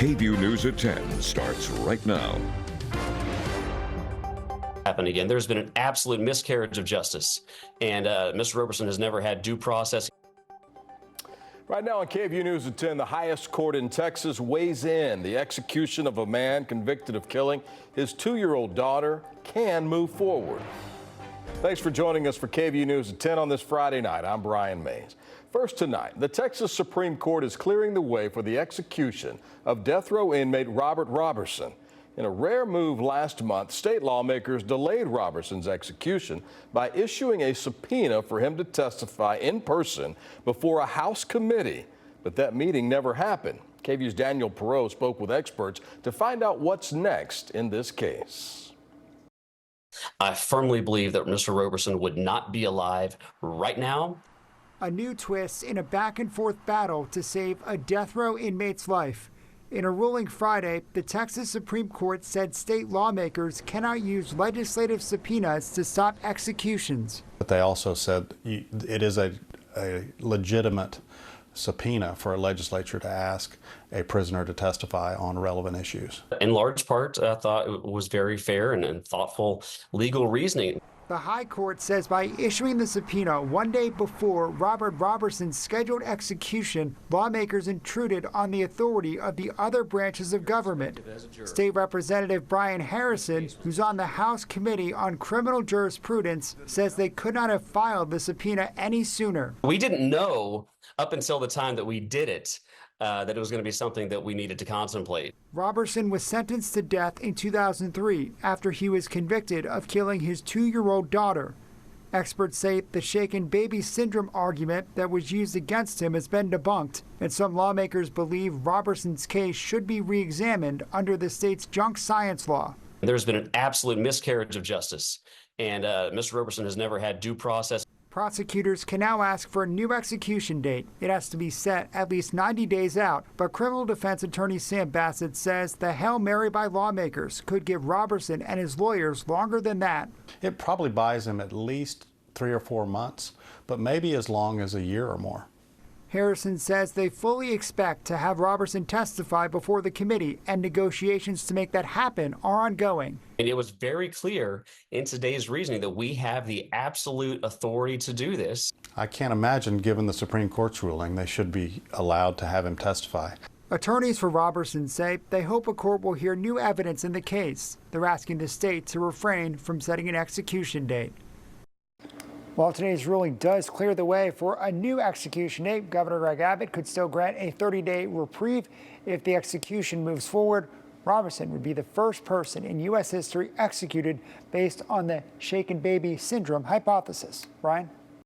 KVUE News at 10 starts right now. Happen again. There's been an absolute miscarriage of justice, and Mr. Roberson has never had due process. Right now on KVUE News at 10, the highest court in Texas weighs in. The execution of a man convicted of killing his 2-year-old daughter can move forward. Thanks for joining us for KVUE News at 10 on this Friday night. I'm Brian Mays. First tonight, the Texas Supreme Court is clearing the way for the execution of death row inmate Robert Roberson. In a rare move last month, state lawmakers delayed Roberson's execution by issuing a subpoena for him to testify in person before a House committee. But that meeting never happened. KVUE's Daniel Perot spoke with experts to find out what's next in this case. I firmly believe that Mr. Roberson would not be alive right now. A new twist in a back-and-forth battle to save a death row inmate's life. In a ruling Friday, the Texas Supreme Court said state lawmakers cannot use legislative subpoenas to stop executions. But they also said it is a legitimate subpoena for a legislature to ask a prisoner to testify on relevant issues. In large part, I thought it was very fair and thoughtful legal reasoning. The High Court says by issuing the subpoena one day before Robert Roberson's scheduled execution, lawmakers intruded on the authority of the other branches of government. State Representative Brian Harrison, who's on the House Committee on Criminal Jurisprudence, says they could not have filed the subpoena any sooner. We didn't know up until the time that we did it that it was going to be something that we needed to contemplate. Roberson was sentenced to death in 2003 after he was convicted of killing his 2-year-old daughter. Experts say the shaken baby syndrome argument that was used against him has been debunked, and some lawmakers believe Roberson's case should be re-examined under the state's junk science law. There's been an absolute miscarriage of justice, and Mr. Roberson has never had due process. Prosecutors can now ask for a new execution date. It has to be set at least 90 days out, but criminal defense attorney Sam Bassett says the Hail Mary by lawmakers could give Roberson and his lawyers longer than that. It probably buys him at least 3 or 4 months, but maybe as long as a year or more. Harrison says they fully expect to have Roberson testify before the committee, and negotiations to make that happen are ongoing. And it was very clear in today's reasoning that we have the absolute authority to do this. I can't imagine, given the Supreme Court's ruling, they should be allowed to have him testify. Attorneys for Roberson say they hope a court will hear new evidence in the case. They're asking the state to refrain from setting an execution date. While today's ruling does clear the way for a new execution date, Governor Greg Abbott could still grant a 30-day reprieve if the execution moves forward. Roberson would be the first person in U.S. history executed based on the shaken baby syndrome hypothesis. Brian?